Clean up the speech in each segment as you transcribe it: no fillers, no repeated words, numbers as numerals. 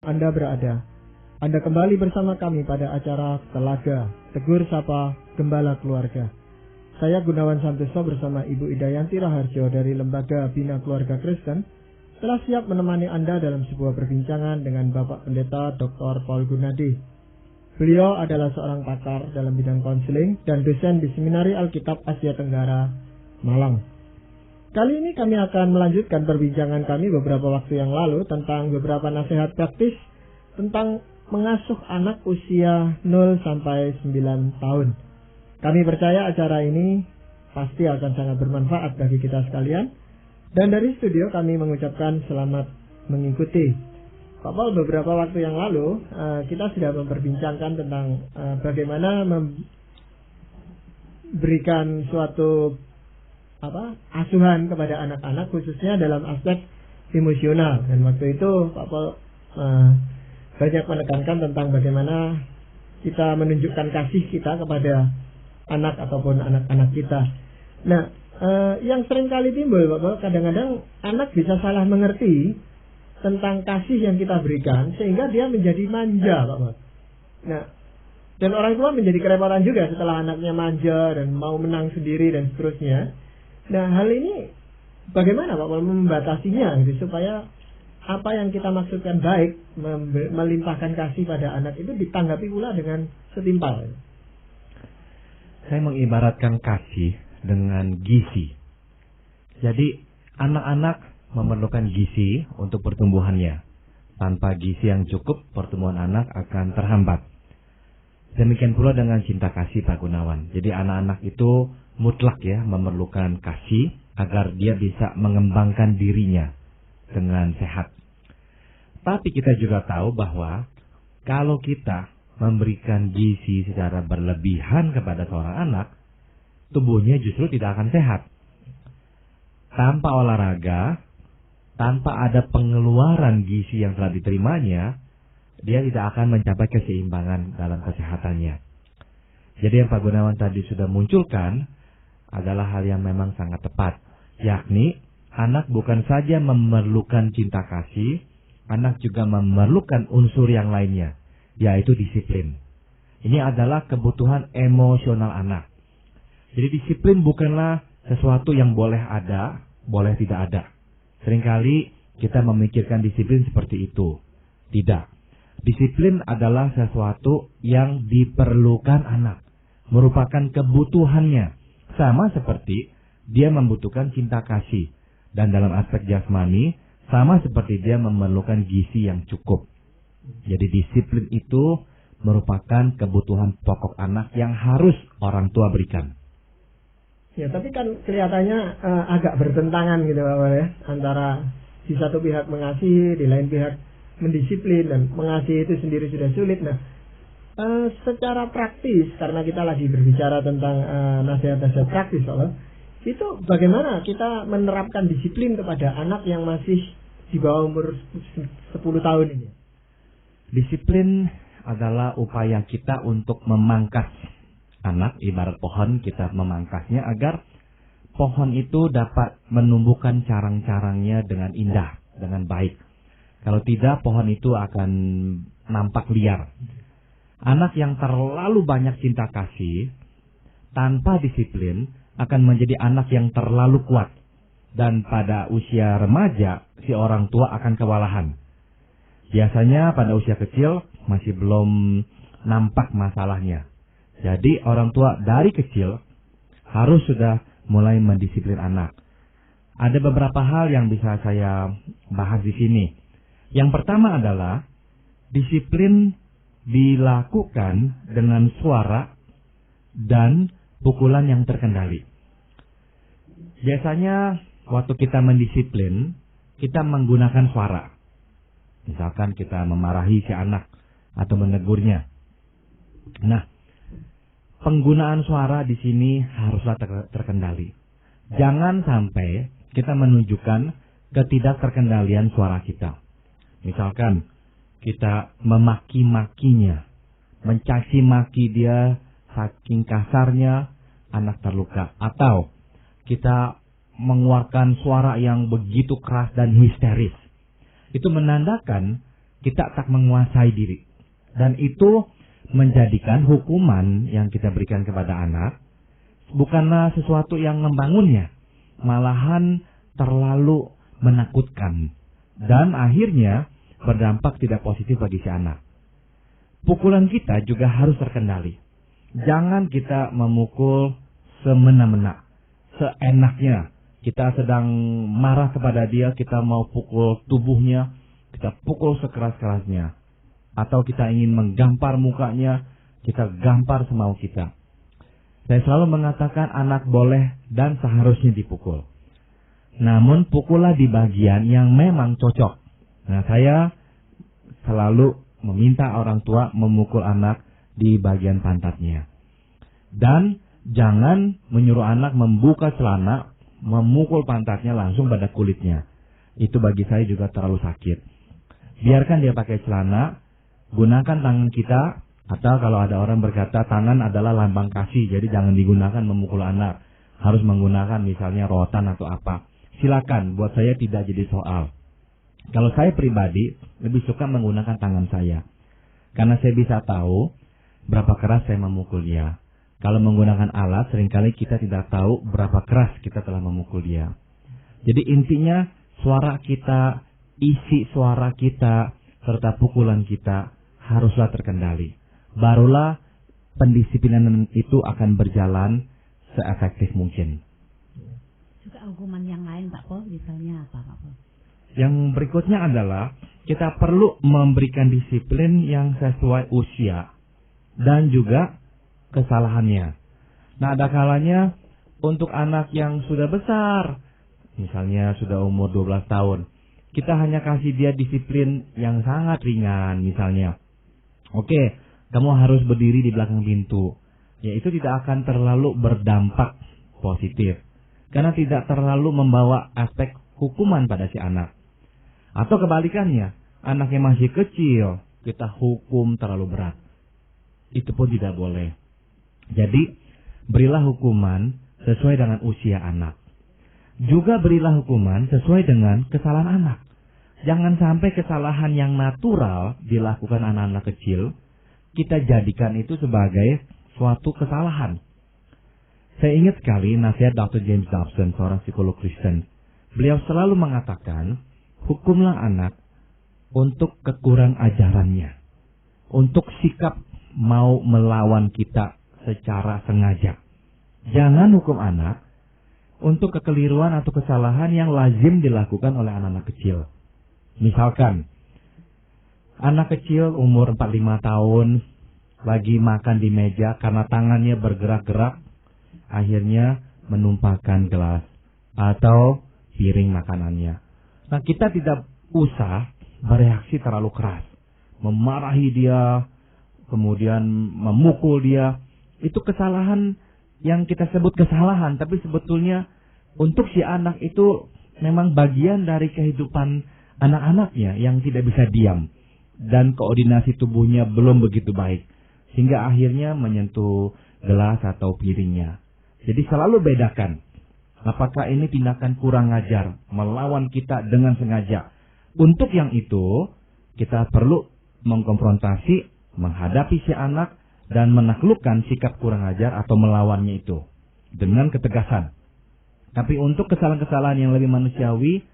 Anda berada. Anda kembali bersama kami pada acara Telaga, Tegur Sapa Gembala Keluarga. Saya Gunawan Santoso bersama Ibu Idayanti Raharjo dari Lembaga Bina Keluarga Kristen telah siap menemani Anda dalam sebuah perbincangan dengan Bapak Pendeta Dr. Paul Gunadi. Beliau adalah seorang pakar dalam bidang konseling dan dosen di Seminari Alkitab Asia Tenggara, Malang. Kali ini kami akan melanjutkan perbincangan kami beberapa waktu yang lalu tentang beberapa nasihat praktis tentang mengasuh anak usia 0 sampai 9 tahun. Kami percaya acara ini pasti akan sangat bermanfaat bagi kita sekalian. Dan dari studio kami mengucapkan selamat mengikuti. Pak Paul, beberapa waktu yang lalu kita sudah memperbincangkan tentang bagaimana memberikan suatu asuhan kepada anak-anak khususnya dalam aspek emosional. Dan waktu itu Pak Paul banyak menekankan tentang bagaimana kita menunjukkan kasih kita kepada anak ataupun anak-anak kita. Nah, yang sering kali timbul Pak Paul, kadang-kadang anak bisa salah mengerti tentang kasih yang kita berikan sehingga dia menjadi manja Pak Paul. Nah, dan orang tua menjadi kerepotan juga setelah anaknya manja dan mau menang sendiri dan seterusnya. Nah, hal ini bagaimana Pak Paul membatasinya gitu, supaya apa yang kita maksudkan baik, melimpahkan kasih pada anak itu ditanggapi pula dengan setimpal. Saya mengibaratkan kasih dengan gizi. Jadi anak-anak memerlukan gizi untuk pertumbuhannya. Tanpa gizi yang cukup, pertumbuhan anak akan terhambat. Demikian pula dengan cinta kasih Pak Gunawan. Jadi anak-anak itu mutlak ya memerlukan kasih agar dia bisa mengembangkan dirinya dengan sehat. Tapi kita juga tahu bahwa kalau kita memberikan gizi secara berlebihan kepada seorang anak, tubuhnya justru tidak akan sehat. Tanpa olahraga, tanpa ada pengeluaran gizi yang telah diterimanya, dia tidak akan mencapai keseimbangan dalam kesehatannya. Jadi yang Pak Gunawan tadi sudah munculkan adalah hal yang memang sangat tepat, yakni anak bukan saja memerlukan cinta kasih, anak juga memerlukan unsur yang lainnya, yaitu disiplin. Ini adalah kebutuhan emosional anak. Jadi disiplin bukanlah sesuatu yang boleh ada, boleh tidak ada. Seringkali kita memikirkan disiplin seperti itu. Tidak. Disiplin adalah sesuatu yang diperlukan anak, merupakan kebutuhannya. Sama seperti dia membutuhkan cinta kasih. Dan dalam aspek jasmani, sama seperti dia memerlukan gizi yang cukup. Jadi disiplin itu merupakan kebutuhan pokok anak yang harus orang tua berikan. Ya, tapi kan kelihatannya agak bertentangan gitu Pak Paul ya. Antara di satu pihak mengasihi, di lain pihak mendisiplin, dan mengasihi itu sendiri sudah sulit. Nah, secara praktis, karena kita lagi berbicara tentang nasihat-nasihat praktis, itu bagaimana kita menerapkan disiplin kepada anak yang masih di bawah umur 10 tahun ini? Disiplin adalah upaya kita untuk memangkas anak, ibarat pohon, kita memangkasnya agar pohon itu dapat menumbuhkan carang-carangnya dengan indah, dengan baik. Kalau tidak, pohon itu akan nampak liar. Anak yang terlalu banyak cinta kasih tanpa disiplin akan menjadi anak yang terlalu kuat. Dan pada usia remaja, si orang tua akan kewalahan. Biasanya pada usia kecil masih belum nampak masalahnya. Jadi orang tua dari kecil harus sudah mulai mendisiplin anak. Ada beberapa hal yang bisa saya bahas di sini. Yang pertama adalah disiplin dilakukan dengan suara dan pukulan yang terkendali. Biasanya waktu kita mendisiplin, kita menggunakan suara. Misalkan kita memarahi si anak atau menegurnya. Nah, penggunaan suara di sini haruslah terkendali. Jangan sampai kita menunjukkan ketidakterkendalian suara kita. Misalkan kita memaki-makinya, mencaci maki dia saking kasarnya, anak terluka. Atau kita mengeluarkan suara yang begitu keras dan histeris. Itu menandakan kita tak menguasai diri. Dan itu menjadikan hukuman yang kita berikan kepada anak bukanlah sesuatu yang membangunnya, malahan terlalu menakutkan dan akhirnya berdampak tidak positif bagi si anak. Pukulan kita juga harus terkendali. Jangan kita memukul semena-mena, seenaknya. Kita sedang marah kepada dia, kita mau pukul tubuhnya, kita pukul sekeras-kerasnya. Atau kita ingin menggampar mukanya, kita gampar semau kita. Saya selalu mengatakan anak boleh dan seharusnya dipukul. Namun pukullah di bagian yang memang cocok. Nah, saya selalu meminta orang tua memukul anak di bagian pantatnya. Dan jangan menyuruh anak membuka celana, memukul pantatnya langsung pada kulitnya. Itu bagi saya juga terlalu sakit. Biarkan dia pakai celana, gunakan tangan kita, atau kalau ada orang berkata tangan adalah lambang kasih, jadi jangan digunakan memukul anak. Harus menggunakan misalnya rotan atau apa. Silakan, buat saya tidak jadi soal. Kalau saya pribadi lebih suka menggunakan tangan saya. Karena saya bisa tahu berapa keras saya memukul dia. Kalau menggunakan alat, seringkali kita tidak tahu berapa keras kita telah memukul dia. Jadi intinya suara kita, isi suara kita, serta pukulan kita haruslah terkendali. Barulah pendisiplinan itu akan berjalan seefektif mungkin. Juga hukuman yang lain Pak Pol, misalnya apa Pak Pol? Yang berikutnya adalah kita perlu memberikan disiplin yang sesuai usia dan juga kesalahannya. Nah, ada kalanya untuk anak yang sudah besar, misalnya sudah umur 12 tahun, kita hanya kasih dia disiplin yang sangat ringan misalnya. Oke, kamu harus berdiri di belakang pintu. Ya, itu tidak akan terlalu berdampak positif. Karena tidak terlalu membawa aspek hukuman pada si anak. Atau kebalikannya, anak yang masih kecil, kita hukum terlalu berat. Itu pun tidak boleh. Jadi, berilah hukuman sesuai dengan usia anak. Juga berilah hukuman sesuai dengan kesalahan anak. Jangan sampai kesalahan yang natural dilakukan anak-anak kecil, kita jadikan itu sebagai suatu kesalahan. Saya ingat sekali nasihat Dr. James Dobson, seorang psikolog Kristen. Beliau selalu mengatakan, hukumlah anak untuk kekurang ajarannya, untuk sikap mau melawan kita secara sengaja. Jangan hukum anak untuk kekeliruan atau kesalahan yang lazim dilakukan oleh anak-anak kecil. Misalkan, anak kecil umur 4-5 tahun lagi makan di meja karena tangannya bergerak-gerak, akhirnya menumpahkan gelas atau piring makanannya. Nah, kita tidak usah bereaksi terlalu keras, memarahi dia, kemudian memukul dia. Itu kesalahan yang kita sebut kesalahan, tapi sebetulnya untuk si anak itu memang bagian dari kehidupan anak-anaknya yang tidak bisa diam. Dan koordinasi tubuhnya belum begitu baik, sehingga akhirnya menyentuh gelas atau piringnya. Jadi selalu bedakan, apakah ini tindakan kurang ajar, melawan kita dengan sengaja. Untuk yang itu, kita perlu mengkonfrontasi, menghadapi si anak, dan menaklukkan sikap kurang ajar atau melawannya itu dengan ketegasan. Tapi untuk kesalahan-kesalahan yang lebih manusiawi,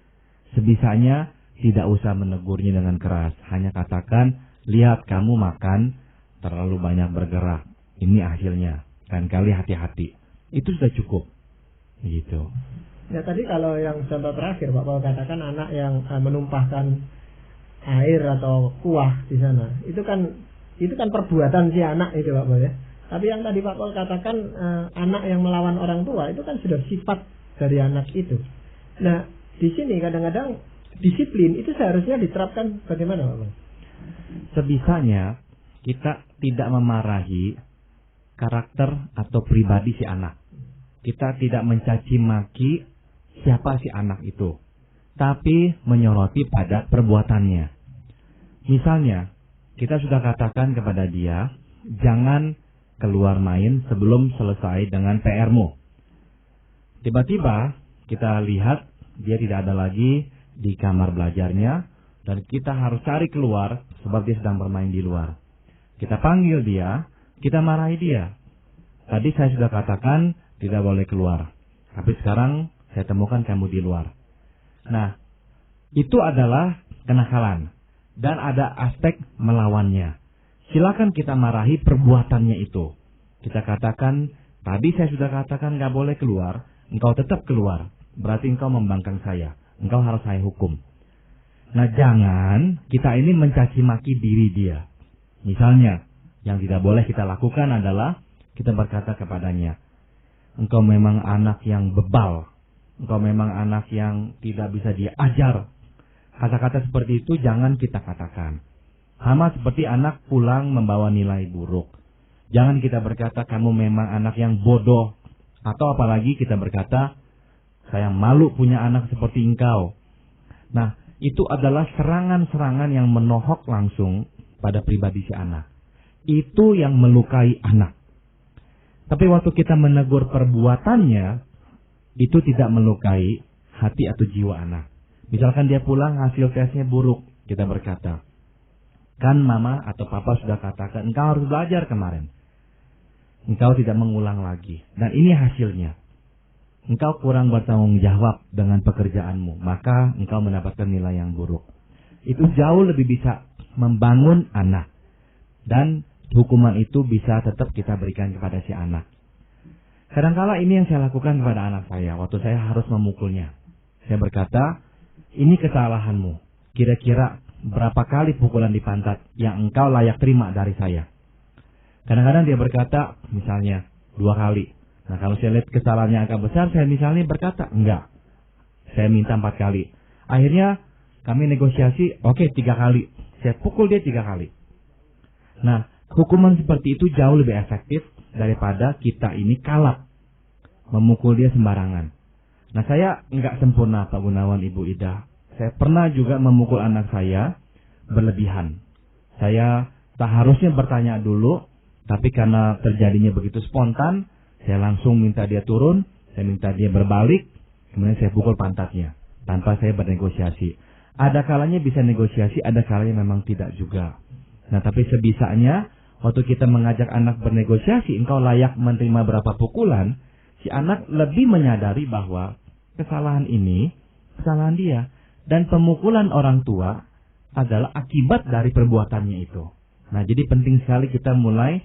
sebisanya tidak usah menegurnya dengan keras. Hanya katakan, lihat kamu makan terlalu banyak bergerak, ini hasilnya, lain kali hati-hati. Itu sudah cukup. Gitu. Ya, tadi kalau yang contoh terakhir Pak Paul katakan anak yang menumpahkan air atau kuah di sana, itu kan perbuatan si anak itu Pak Paul ya. Tapi yang tadi Pak Paul katakan anak yang melawan orang tua, itu kan sudah sifat dari anak itu. Nah, di sini kadang-kadang disiplin itu seharusnya diterapkan bagaimana Pak Paul? Sebisanya kita tidak memarahi karakter atau pribadi si anak. Kita tidak mencaci maki siapa si anak itu, tapi menyoroti pada perbuatannya. Misalnya, kita sudah katakan kepada dia, jangan keluar main sebelum selesai dengan PR-mu. Tiba-tiba kita lihat dia tidak ada lagi di kamar belajarnya, dan kita harus cari keluar sebab dia sedang bermain di luar. Kita panggil dia, kita marahi dia. Tadi saya sudah katakan tidak boleh keluar, tapi sekarang saya temukan kamu di luar. Nah, itu adalah kenakalan dan ada aspek melawannya. Silakan kita marahi perbuatannya itu. Kita katakan, tadi saya sudah katakan gak boleh keluar, engkau tetap keluar. Berarti engkau membangkang saya. Engkau harus saya hukum. Nah, jangan kita ini mencaci maki diri dia. Misalnya, yang tidak boleh kita lakukan adalah kita berkata kepadanya, engkau memang anak yang bebal. Engkau memang anak yang tidak bisa diajar. Kata-kata seperti itu jangan kita katakan. Sama seperti anak pulang membawa nilai buruk. Jangan kita berkata kamu memang anak yang bodoh. Atau apalagi kita berkata, saya malu punya anak seperti engkau. Nah, itu adalah serangan-serangan yang menohok langsung pada pribadi si anak. Itu yang melukai anak. Tapi waktu kita menegur perbuatannya, itu tidak melukai hati atau jiwa anak. Misalkan dia pulang hasil tesnya buruk, kita berkata, kan mama atau papa sudah katakan engkau harus belajar kemarin. Engkau tidak mengulang lagi. Dan ini hasilnya. Engkau kurang bertanggung jawab dengan pekerjaanmu, maka engkau mendapatkan nilai yang buruk. Itu jauh lebih bisa membangun anak. Dan hukuman itu bisa tetap kita berikan kepada si anak. Kadang-kala ini yang saya lakukan kepada anak saya waktu saya harus memukulnya. Saya berkata, ini kesalahanmu. Kira-kira berapa kali pukulan di pantat yang engkau layak terima dari saya? Kadang-kadang dia berkata, misalnya 2 kali. Nah, kalau saya lihat kesalahannya agak besar, saya misalnya berkata, enggak. Saya minta 4 kali. Akhirnya kami negosiasi, oke 3 kali. Saya pukul dia 3 kali. Nah, hukuman seperti itu jauh lebih efektif daripada kita ini kalap memukul dia sembarangan. Nah, saya enggak sempurna Pak Gunawan, Ibu Ida. Saya pernah juga memukul anak saya berlebihan. Saya tak harusnya bertanya dulu, tapi karena terjadinya begitu spontan, saya langsung minta dia turun, saya minta dia berbalik, kemudian saya pukul pantatnya tanpa saya bernegosiasi. Ada kalanya bisa negosiasi, ada kalanya memang tidak juga. Nah, tapi sebisanya waktu kita mengajak anak bernegosiasi, engkau layak menerima berapa pukulan, si anak lebih menyadari bahwa kesalahan ini, kesalahan dia. Dan pemukulan orang tua adalah akibat dari perbuatannya itu. Nah, jadi penting sekali kita mulai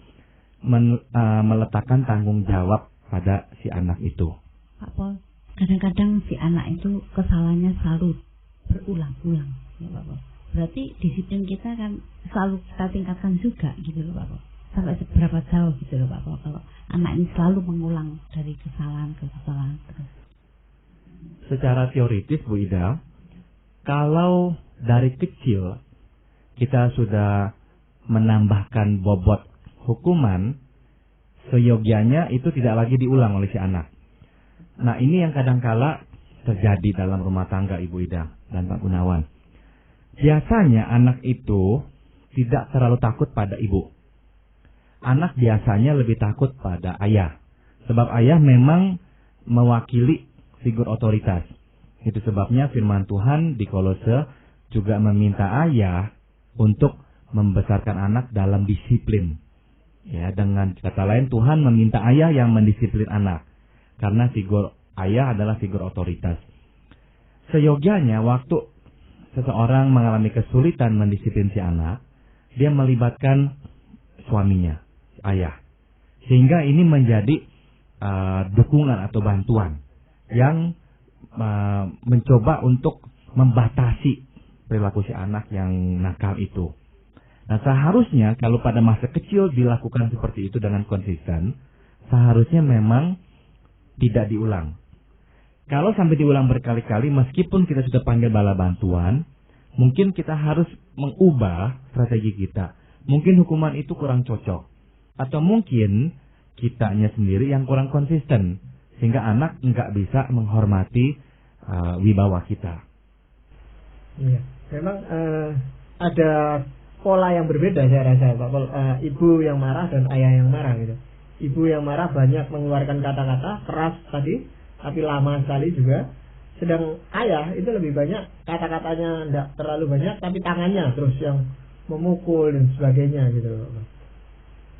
meletakkan tanggung jawab pada si anak itu. Pak Pol, kadang-kadang si anak itu kesalahannya selalu berulang-ulang, ya Pak Pol. Berarti disiplin kita kan selalu kita tingkatkan juga gitu loh Pak Pol. Sampai seberapa jauh gitu loh Pak Pol, kalau anak ini selalu mengulang dari kesalahan ke kesalahan terus. Secara teoritis Bu Ida, kalau dari kecil kita sudah menambahkan bobot hukuman, seyogianya itu tidak lagi diulang oleh si anak. Nah, ini yang kadangkala terjadi dalam rumah tangga Ibu Ida dan Pak Gunawan. Biasanya anak itu tidak terlalu takut pada ibu. Anak biasanya lebih takut pada ayah. Sebab ayah memang mewakili figur otoritas. Itu sebabnya firman Tuhan di Kolose juga meminta ayah untuk membesarkan anak dalam disiplin. Ya, dengan kata lain Tuhan meminta ayah yang mendisiplin anak. Karena figur ayah adalah figur otoritas. Seyogianya waktu seseorang mengalami kesulitan mendisiplin si anak, dia melibatkan suaminya, ayah. Sehingga ini menjadi dukungan atau bantuan yang mencoba untuk membatasi perilaku si anak yang nakal itu. Nah, seharusnya kalau pada masa kecil dilakukan seperti itu dengan konsisten, seharusnya memang tidak diulang. Kalau sampai diulang berkali-kali, meskipun kita sudah panggil bala bantuan, mungkin kita harus mengubah strategi kita. Mungkin hukuman itu kurang cocok. Atau mungkin kitanya sendiri yang kurang konsisten. Sehingga anak nggak bisa menghormati wibawa kita. Iya, memang ada pola yang berbeda saya rasa Pak Pol. Ibu yang marah dan ayah yang marah gitu. Ibu yang marah banyak mengeluarkan kata-kata keras tadi, tapi lama sekali juga. Sedang ayah itu lebih banyak kata-katanya tidak terlalu banyak, tapi tangannya terus yang memukul dan sebagainya gitu loh.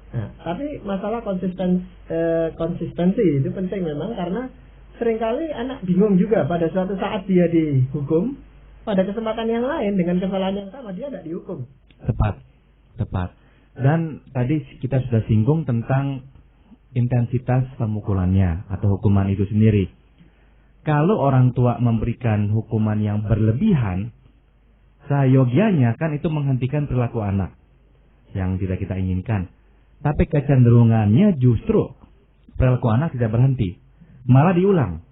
Nah, tapi masalah konsistensi itu penting memang, karena seringkali anak bingung juga pada suatu saat dia dihukum, pada kesempatan yang lain dengan kesalahan yang sama dia tidak dihukum. Tepat. Dan tadi kita sudah singgung tentang intensitas pemukulannya atau hukuman itu sendiri. Kalau orang tua memberikan hukuman yang berlebihan, seyogianya kan itu menghentikan perilaku anak yang tidak kita inginkan. Tapi kecenderungannya justru perilaku anak tidak berhenti, malah diulang.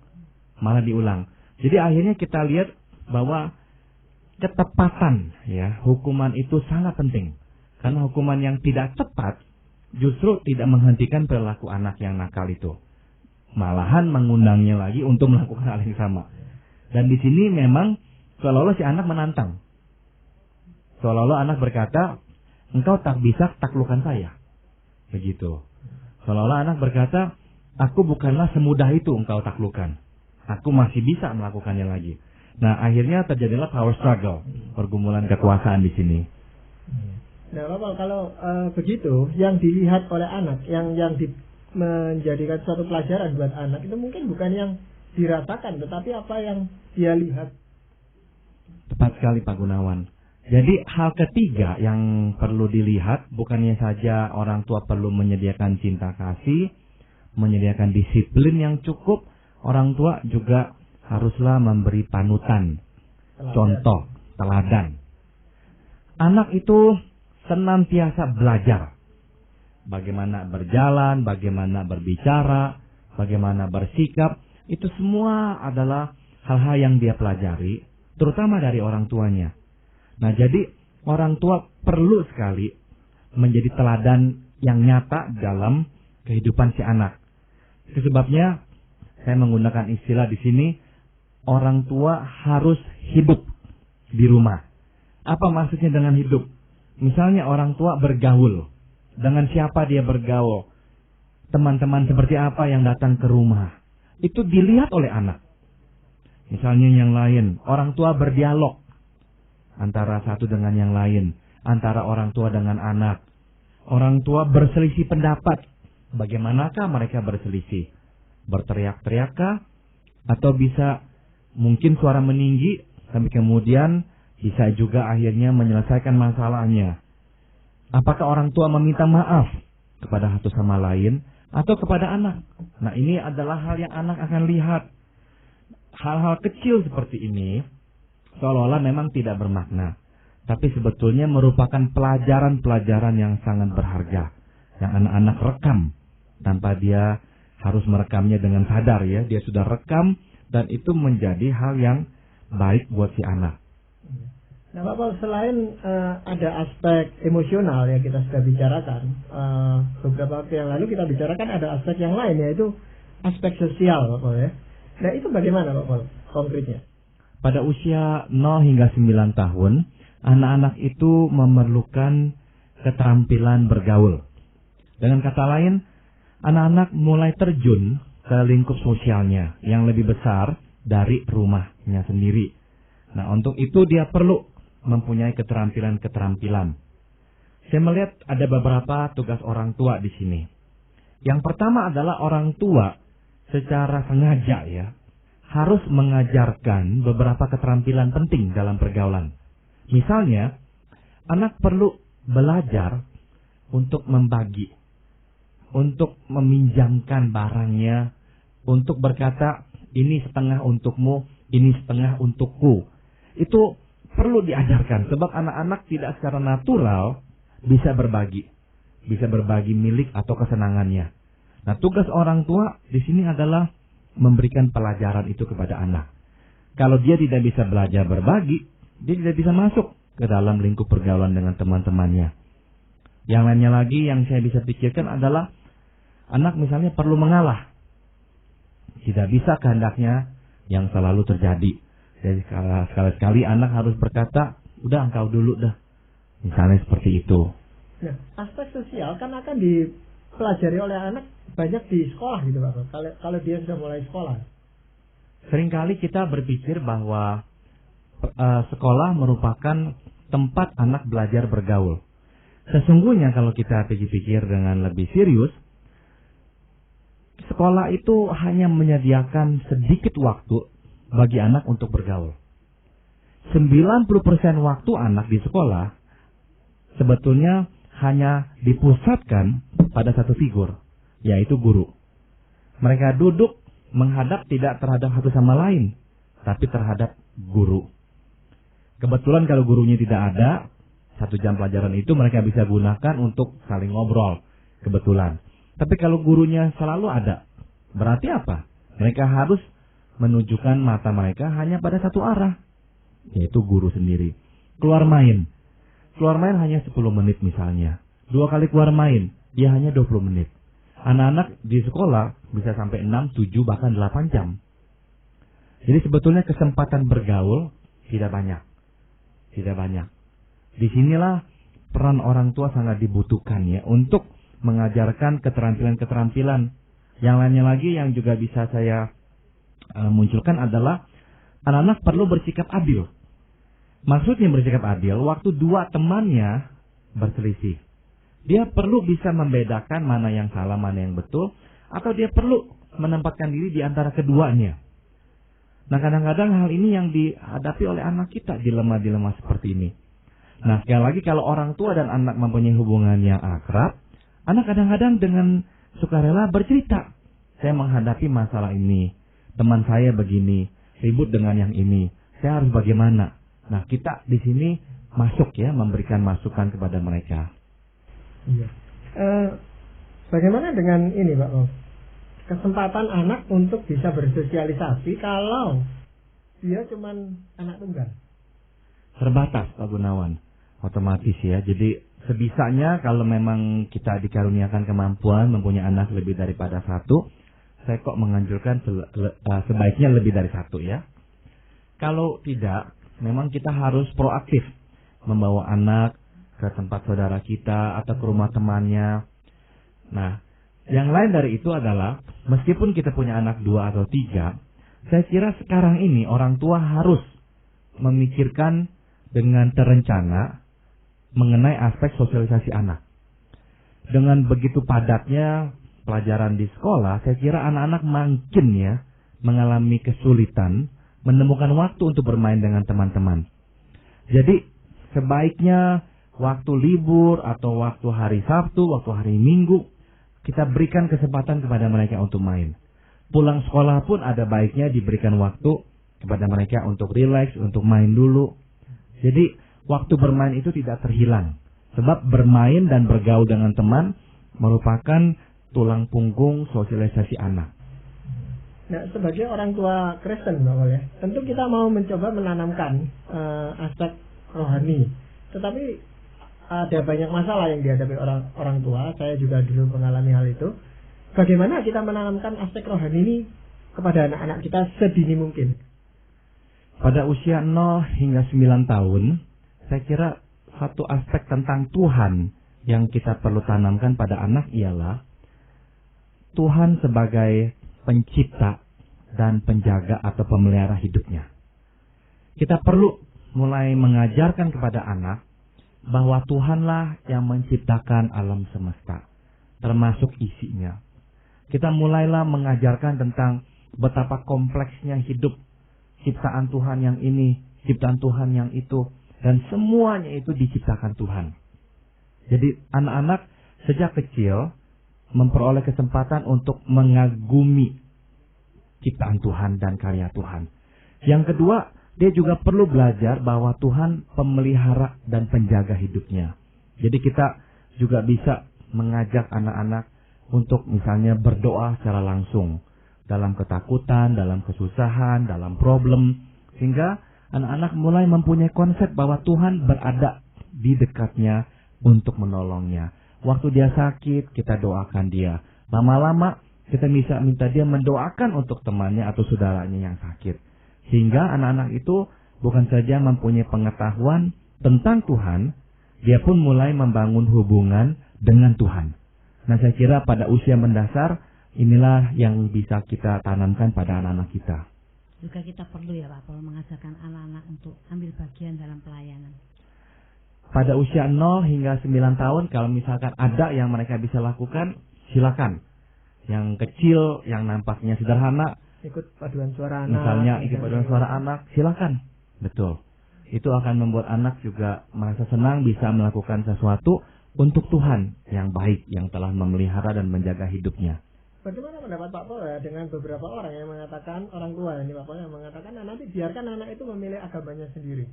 Jadi akhirnya kita lihat bahwa ketepatan ya hukuman itu sangat penting, karena hukuman yang tidak tepat justru tidak menghentikan perilaku anak yang nakal itu, malahan mengundangnya lagi untuk melakukan hal yang sama. Dan di sini memang seolah-olah si anak menantang, seolah-olah anak berkata, engkau tak bisa taklukkan saya, begitu. Seolah-olah anak berkata, aku bukanlah semudah itu engkau taklukkan, aku masih bisa melakukannya lagi. Nah, akhirnya terjadilah power struggle, pergumulan kekuasaan di sini. Nah, Bapak, kalau begitu, yang dilihat oleh anak, yang menjadikan suatu pelajaran buat anak itu mungkin bukan yang dirasakan, tetapi apa yang dia lihat. Tepat sekali Pak Gunawan. Jadi hal ketiga yang perlu dilihat, bukannya saja orang tua perlu menyediakan cinta kasih, menyediakan disiplin yang cukup, orang tua juga haruslah memberi panutan, contoh, teladan. Anak itu senantiasa belajar. Bagaimana berjalan, bagaimana berbicara, bagaimana bersikap, itu semua adalah hal-hal yang dia pelajari, terutama dari orang tuanya. Nah, jadi orang tua perlu sekali menjadi teladan yang nyata dalam kehidupan si anak. Itu sebabnya saya menggunakan istilah di sini, orang tua harus hidup di rumah. Apa maksudnya dengan hidup? Misalnya orang tua bergaul. Dengan siapa dia bergaul? Teman-teman seperti apa yang datang ke rumah? Itu dilihat oleh anak. Misalnya yang lain, orang tua berdialog antara satu dengan yang lain, antara orang tua dengan anak. Orang tua berselisih pendapat. Bagaimanakah mereka berselisih? Berteriak-teriakkah? Atau bisa mungkin suara meninggi, tapi kemudian bisa juga akhirnya menyelesaikan masalahnya. Apakah orang tua meminta maaf kepada satu sama lain atau kepada anak? Nah, ini adalah hal yang anak akan lihat. Hal-hal kecil seperti ini seolah-olah memang tidak bermakna, tapi sebetulnya merupakan pelajaran-pelajaran yang sangat berharga yang anak-anak rekam tanpa dia harus merekamnya dengan sadar ya. Dia sudah rekam dan itu menjadi hal yang baik buat si anak. Nah, Bapak, selain ada aspek emosional yang kita sudah bicarakan, beberapa waktu yang lalu kita bicarakan ada aspek yang lain, yaitu aspek sosial, Bapak ya. Nah, itu bagaimana, Bapak, konkretnya? Pada usia 0 hingga 9 tahun, anak-anak itu memerlukan keterampilan bergaul. Dengan kata lain, anak-anak mulai terjun ke lingkup sosialnya yang lebih besar dari rumahnya sendiri. Nah, untuk itu dia perlu mempunyai keterampilan-keterampilan. Saya melihat ada beberapa tugas orang tua di sini. Yang pertama adalah orang tua secara sengaja ya harus mengajarkan beberapa keterampilan penting dalam pergaulan. Misalnya, anak perlu belajar untuk membagi, untuk meminjamkan barangnya, untuk berkata, ini setengah untukmu, ini setengah untukku. Itu perlu diajarkan, sebab anak-anak tidak secara natural bisa berbagi milik atau kesenangannya. Nah, tugas orang tua di sini adalah memberikan pelajaran itu kepada anak. Kalau dia tidak bisa belajar berbagi, dia tidak bisa masuk ke dalam lingkup pergaulan dengan teman-temannya. Yang lainnya lagi yang saya bisa pikirkan adalah anak misalnya perlu mengalah. Tidak bisa kehendaknya yang selalu terjadi. Jadi sekali-sekali anak harus berkata, udah engkau dulu dah. Misalnya seperti itu. Nah, aspek sosial kan akan dipelajari oleh anak banyak di sekolah gitu Pak. Kalau dia sudah mulai sekolah. Seringkali kita berpikir bahwa sekolah merupakan tempat anak belajar bergaul. Sesungguhnya kalau kita pikir-pikir dengan lebih serius, sekolah itu hanya menyediakan sedikit waktu bagi anak untuk bergaul. 90% waktu anak di sekolah sebetulnya hanya dipusatkan pada satu figur, yaitu guru. Mereka duduk menghadap tidak terhadap satu sama lain, tapi terhadap guru. Kebetulan kalau gurunya tidak ada, 1 jam pelajaran itu mereka bisa gunakan untuk saling ngobrol. Kebetulan. Tapi kalau gurunya selalu ada, berarti apa? Mereka harus menunjukkan mata mereka hanya pada satu arah, yaitu guru sendiri. Keluar main. Keluar main hanya 10 menit misalnya. 2 kali keluar main, dia hanya 20 menit. Anak-anak di sekolah bisa sampai 6, 7, bahkan 8 jam. Jadi sebetulnya kesempatan bergaul tidak banyak. Tidak banyak. Disinilah peran orang tua sangat dibutuhkan ya, untuk mengajarkan keterampilan-keterampilan. Yang lainnya lagi yang juga bisa saya munculkan adalah anak-anak perlu bersikap adil. Maksudnya bersikap adil, waktu 2 temannya berselisih, dia perlu bisa membedakan mana yang salah, mana yang betul, atau dia perlu menempatkan diri di antara keduanya. Nah, kadang-kadang hal ini yang dihadapi oleh anak kita, dilema-dilema seperti ini. Nah, sekali lagi kalau orang tua dan anak mempunyai hubungan yang akrab, anak kadang-kadang dengan sukarela bercerita, saya menghadapi masalah ini, teman saya begini, ribut dengan yang ini, saya harus bagaimana? Nah, kita di sini masuk ya, memberikan masukan kepada mereka. Iya. Bagaimana dengan ini, Pak Om? Kesempatan anak untuk bisa bersosialisasi kalau dia cuman anak tunggal. Terbatas, Pak Gunawan. Otomatis ya. Jadi sebisanya kalau memang kita dikaruniakan kemampuan mempunyai anak lebih daripada 1, saya kok menganjurkan sebaiknya lebih dari 1 ya. Kalau tidak, memang kita harus proaktif membawa anak ke tempat saudara kita atau ke rumah temannya. Nah, yang lain dari itu adalah meskipun kita punya anak 2 atau 3, saya kira sekarang ini orang tua harus memikirkan dengan terencana mengenai aspek sosialisasi anak. Dengan begitu padatnya pelajaran di sekolah, saya kira anak-anak makin ya mengalami kesulitan menemukan waktu untuk bermain dengan teman-teman. Jadi sebaiknya waktu libur atau waktu hari Sabtu, waktu hari Minggu, kita berikan kesempatan kepada mereka untuk main. Pulang sekolah pun ada baiknya diberikan waktu kepada mereka untuk rileks, untuk main dulu. Jadi waktu bermain itu tidak terhilang. Sebab bermain dan bergaul dengan teman merupakan tulang punggung sosialisasi anak. Nah, sebagai orang tua Kristen, Pak Wal, ya, tentu kita mau mencoba menanamkan aspek rohani. Tetapi ada banyak masalah yang dihadapi orang tua. Saya juga dulu mengalami hal itu. Bagaimana kita menanamkan aspek rohani ini kepada anak-anak kita sedini mungkin? Pada usia 0 hingga 9 tahun, saya kira satu aspek tentang Tuhan yang kita perlu tanamkan pada anak ialah Tuhan sebagai pencipta dan penjaga atau pemelihara hidupnya. Kita perlu mulai mengajarkan kepada anak bahwa Tuhanlah yang menciptakan alam semesta, termasuk isinya. Kita mulailah mengajarkan tentang betapa kompleksnya hidup, ciptaan Tuhan yang ini, ciptaan Tuhan yang itu, dan semuanya itu diciptakan Tuhan. Jadi anak-anak sejak kecil memperoleh kesempatan untuk mengagumi ciptaan Tuhan dan karya Tuhan. Yang kedua, dia juga perlu belajar bahwa Tuhan pemelihara dan penjaga hidupnya. Jadi kita juga bisa mengajak anak-anak untuk misalnya berdoa secara langsung dalam ketakutan, dalam kesusahan, dalam problem, sehingga anak-anak mulai mempunyai konsep bahwa Tuhan berada di dekatnya untuk menolongnya. Waktu dia sakit, kita doakan dia. Lama-lama kita bisa minta dia mendoakan untuk temannya atau saudaranya yang sakit. Sehingga anak-anak itu bukan saja mempunyai pengetahuan tentang Tuhan, dia pun mulai membangun hubungan dengan Tuhan. Nah, saya kira pada usia mendasar, inilah yang bisa kita tanamkan pada anak-anak kita. juga kita perlu ya Pak Paul mengajarkan anak-anak untuk ambil bagian dalam pelayanan. Pada usia 0 hingga 9 tahun, kalau misalkan ada yang mereka bisa lakukan, silakan. Yang kecil, yang nampaknya sederhana, Ikut paduan suara anak. misalnya ikut paduan suara anak, silakan. Betul. Itu akan membuat anak juga merasa senang bisa melakukan sesuatu untuk Tuhan yang baik, yang telah memelihara dan menjaga hidupnya. Bagaimana pendapat Pak Paul ya dengan beberapa orang yang mengatakan, orang tua ini Pak Paul yang mengatakan, nah, nanti biarkan anak itu memilih agamanya sendiri.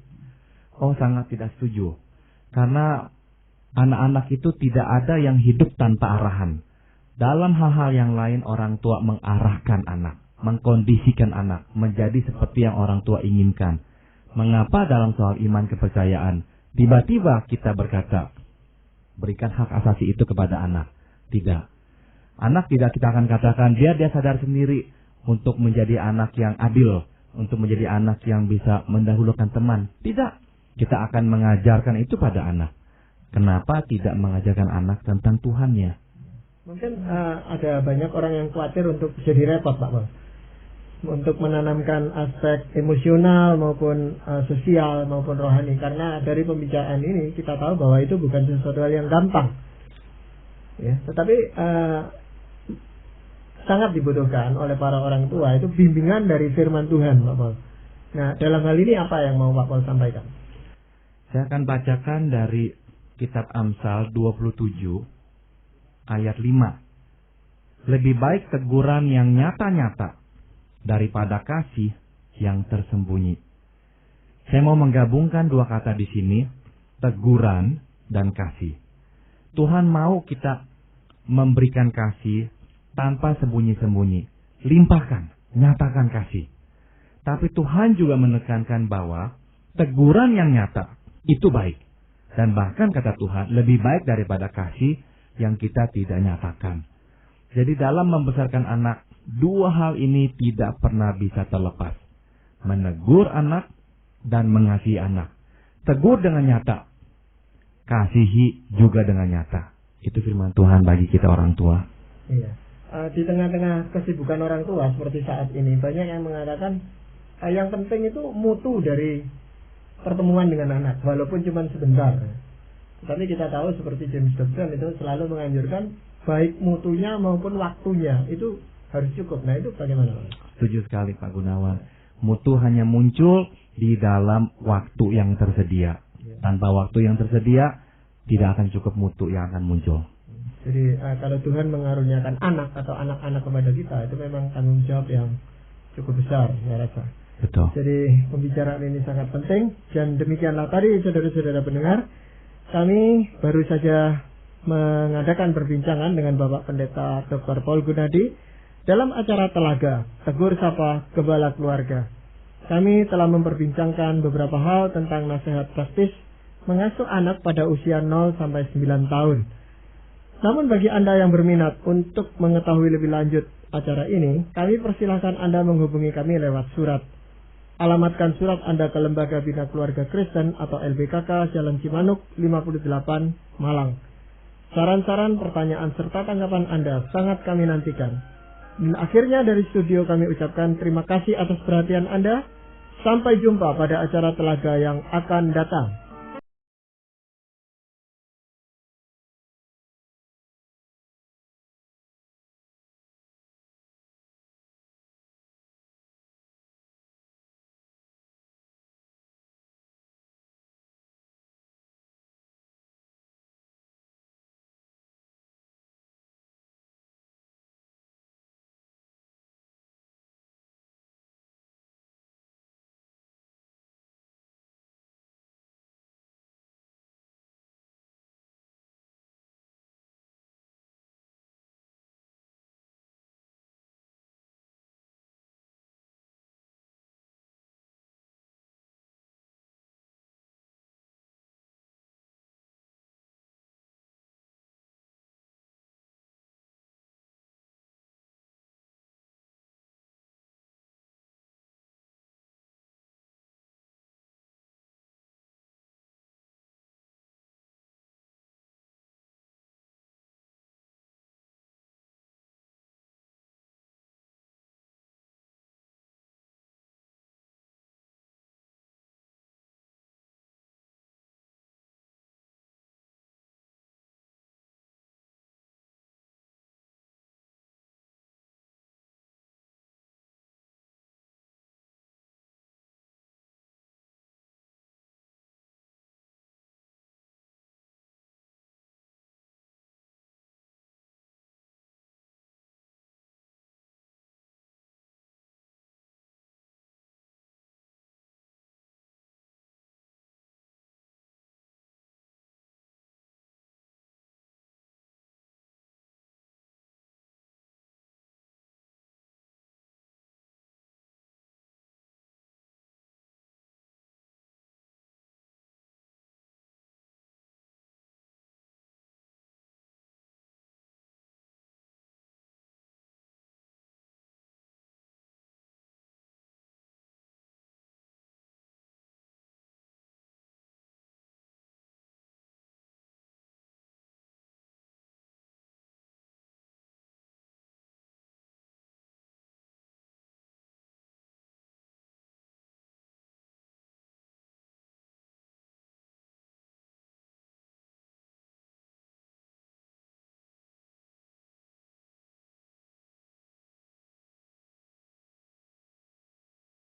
Oh, sangat tidak setuju. Karena anak-anak itu tidak ada yang hidup tanpa arahan. Dalam hal-hal yang lain orang tua mengarahkan anak, mengkondisikan anak menjadi seperti yang orang tua inginkan. Mengapa dalam soal iman kepercayaan tiba-tiba kita berkata berikan hak asasi itu kepada anak? Tidak. Anak tidak kita akan katakan dia sadar sendiri untuk menjadi anak yang adil, untuk menjadi anak yang bisa mendahulukan teman. Tidak. Kita akan mengajarkan itu pada anak. Kenapa tidak mengajarkan anak tentang Tuhannya? Mungkin ada banyak orang yang khawatir untuk jadi repot Pak Paul, untuk menanamkan aspek emosional maupun sosial maupun rohani. Karena dari pembicaraan ini kita tahu bahwa itu bukan sesuatu hal yang gampang, ya. Tetapi sangat dibutuhkan oleh para orang tua itu bimbingan dari firman Tuhan Pak Paul. Nah, dalam hal ini apa yang mau Pak Paul sampaikan? Saya akan bacakan dari kitab Amsal 27 ayat 5. Lebih baik teguran yang nyata-nyata daripada kasih yang tersembunyi. Saya mau menggabungkan dua kata di sini, teguran dan kasih. Tuhan mau kita memberikan kasih tanpa sembunyi-sembunyi. Limpahkan, nyatakan kasih. Tapi Tuhan juga menekankan bahwa teguran yang nyata itu baik. Dan bahkan kata Tuhan, lebih baik daripada kasih yang kita tidak nyatakan. Jadi dalam membesarkan anak, dua hal ini tidak pernah bisa terlepas. Menegur anak dan mengasihi anak. Tegur dengan nyata, kasihi juga dengan nyata. Itu firman Tuhan bagi kita orang tua. Iya. Di tengah-tengah kesibukan orang tua seperti saat ini, banyak yang mengatakan yang penting itu mutu dari pertemuan dengan anak, walaupun cuma sebentar. Tapi kita tahu seperti James Dobson itu selalu menganjurkan baik mutunya maupun waktunya itu harus cukup. Nah, itu bagaimana? Setuju sekali Pak Gunawan. Mutu hanya muncul di dalam waktu yang tersedia. Tanpa waktu yang tersedia, tidak akan cukup mutu yang akan muncul. Jadi kalau Tuhan mengaruniakan anak atau anak-anak kepada kita, itu memang tanggung jawab yang cukup besar, saya rasa. Betul. Jadi pembicaraan ini sangat penting. Dan demikianlah tadi saudara-saudara pendengar, kami baru saja mengadakan perbincangan dengan Bapak Pendeta Dr. Paul Gunadi dalam acara Telaga Tegur Sapa Gembala Keluarga. Kami telah memperbincangkan beberapa hal tentang nasihat praktis mengasuh anak pada usia 0 sampai 9 tahun. Namun bagi Anda yang berminat untuk mengetahui lebih lanjut acara ini, kami persilahkan Anda menghubungi kami lewat surat. Alamatkan surat Anda ke Lembaga Bina Keluarga Kristen atau LBKK Jalan Cimanuk 58 Malang. Saran-saran, pertanyaan serta tanggapan Anda sangat kami nantikan. Dan akhirnya dari studio kami ucapkan terima kasih atas perhatian Anda. Sampai jumpa pada acara Telaga yang akan datang.